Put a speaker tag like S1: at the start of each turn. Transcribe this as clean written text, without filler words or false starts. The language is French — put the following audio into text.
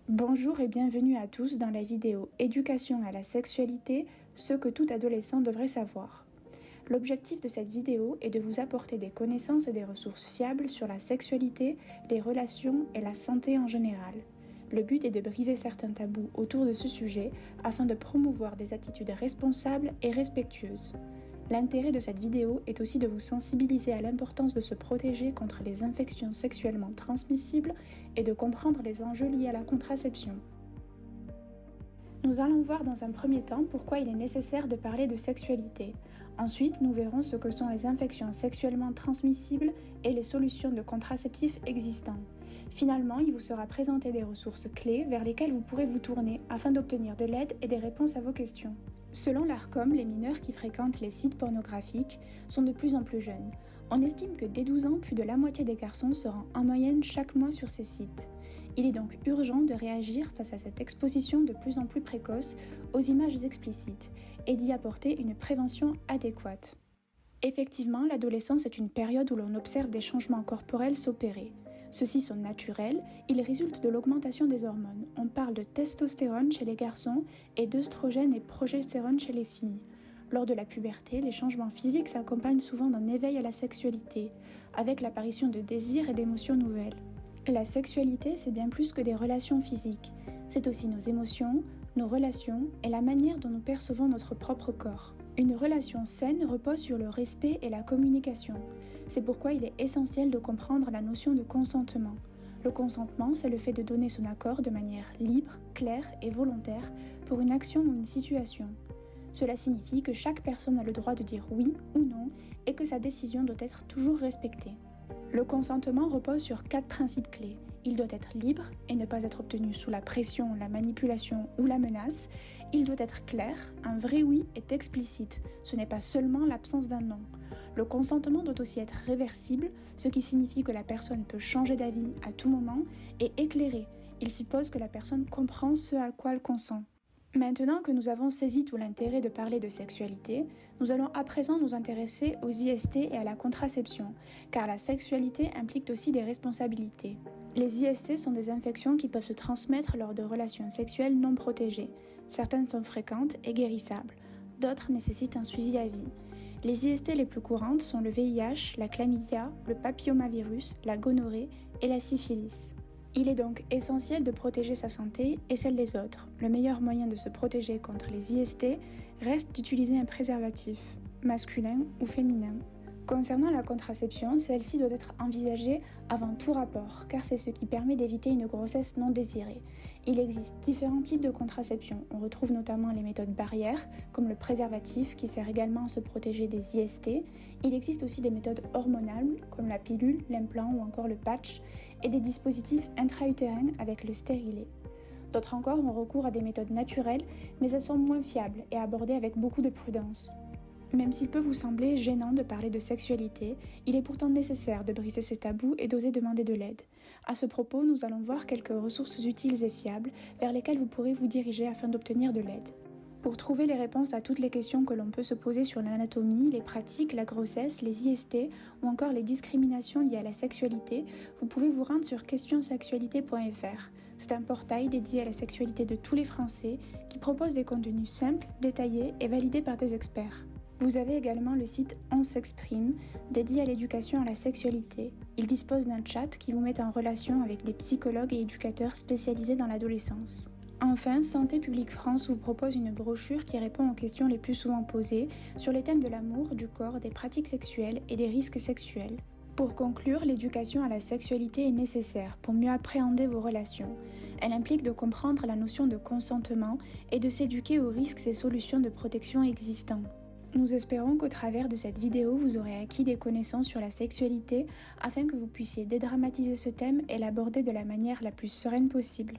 S1: Bonjour et bienvenue à tous dans la vidéo Éducation à la sexualité, ce que tout adolescent devrait savoir. L'objectif de cette vidéo est de vous apporter des connaissances et des ressources fiables sur la sexualité, les relations et la santé en général. Le but est de briser certains tabous autour de ce sujet afin de promouvoir des attitudes responsables et respectueuses. L'intérêt de cette vidéo est aussi de vous sensibiliser à l'importance de se protéger contre les infections sexuellement transmissibles et de comprendre les enjeux liés à la contraception. Nous allons voir dans un premier temps pourquoi il est nécessaire de parler de sexualité. Ensuite, nous verrons ce que sont les infections sexuellement transmissibles et les solutions de contraceptifs existants. Finalement, il vous sera présenté des ressources clés vers lesquelles vous pourrez vous tourner afin d'obtenir de l'aide et des réponses à vos questions. Selon l'ARCOM, les mineurs qui fréquentent les sites pornographiques sont de plus en plus jeunes. On estime que dès 12 ans, plus de la moitié des garçons se rend en moyenne chaque mois sur ces sites. Il est donc urgent de réagir face à cette exposition de plus en plus précoce aux images explicites et d'y apporter une prévention adéquate. Effectivement, l'adolescence est une période où l'on observe des changements corporels s'opérer. Ceux-ci sont naturels, ils résultent de l'augmentation des hormones. On parle de testostérone chez les garçons et d'œstrogène et progestérone chez les filles. Lors de la puberté, les changements physiques s'accompagnent souvent d'un éveil à la sexualité, avec l'apparition de désirs et d'émotions nouvelles. La sexualité, c'est bien plus que des relations physiques. C'est aussi nos émotions, nos relations et la manière dont nous percevons notre propre corps. Une relation saine repose sur le respect et la communication. C'est pourquoi il est essentiel de comprendre la notion de consentement. Le consentement, c'est le fait de donner son accord de manière libre, claire et volontaire pour une action ou une situation. Cela signifie que chaque personne a le droit de dire oui ou non et que sa décision doit être toujours respectée. Le consentement repose sur 4 principes clés. Il doit être libre et ne pas être obtenu sous la pression, la manipulation ou la menace. Il doit être clair, un vrai oui est explicite, ce n'est pas seulement l'absence d'un non. Le consentement doit aussi être réversible, ce qui signifie que la personne peut changer d'avis à tout moment, et éclairé, il suppose que la personne comprend ce à quoi elle consent. Maintenant que nous avons saisi tout l'intérêt de parler de sexualité, nous allons à présent nous intéresser aux IST et à la contraception, car la sexualité implique aussi des responsabilités. Les IST sont des infections qui peuvent se transmettre lors de relations sexuelles non protégées. Certaines sont fréquentes et guérissables, d'autres nécessitent un suivi à vie. Les IST les plus courantes sont le VIH, la chlamydia, le papillomavirus, la gonorrhée et la syphilis. Il est donc essentiel de protéger sa santé et celle des autres. Le meilleur moyen de se protéger contre les IST reste d'utiliser un préservatif, masculin ou féminin. Concernant la contraception, celle-ci doit être envisagée avant tout rapport, car c'est ce qui permet d'éviter une grossesse non désirée. Il existe différents types de contraception. On retrouve notamment les méthodes barrières, comme le préservatif qui sert également à se protéger des IST. Il existe aussi des méthodes hormonales, comme la pilule, l'implant ou encore le patch, et des dispositifs intra-utérins avec le stérilet. D'autres encore ont recours à des méthodes naturelles, mais elles sont moins fiables et abordées avec beaucoup de prudence. Même s'il peut vous sembler gênant de parler de sexualité, il est pourtant nécessaire de briser ces tabous et d'oser demander de l'aide. À ce propos, nous allons voir quelques ressources utiles et fiables vers lesquelles vous pourrez vous diriger afin d'obtenir de l'aide. Pour trouver les réponses à toutes les questions que l'on peut se poser sur l'anatomie, les pratiques, la grossesse, les IST ou encore les discriminations liées à la sexualité, vous pouvez vous rendre sur questionsexualité.fr. C'est un portail dédié à la sexualité de tous les Français qui propose des contenus simples, détaillés et validés par des experts. Vous avez également le site On s'exprime, dédié à l'éducation à la sexualité. Il dispose d'un chat qui vous met en relation avec des psychologues et éducateurs spécialisés dans l'adolescence. Enfin, Santé publique France vous propose une brochure qui répond aux questions les plus souvent posées sur les thèmes de l'amour, du corps, des pratiques sexuelles et des risques sexuels. Pour conclure, l'éducation à la sexualité est nécessaire pour mieux appréhender vos relations. Elle implique de comprendre la notion de consentement et de s'éduquer aux risques et solutions de protection existants. Nous espérons qu'au travers de cette vidéo, vous aurez acquis des connaissances sur la sexualité afin que vous puissiez dédramatiser ce thème et l'aborder de la manière la plus sereine possible.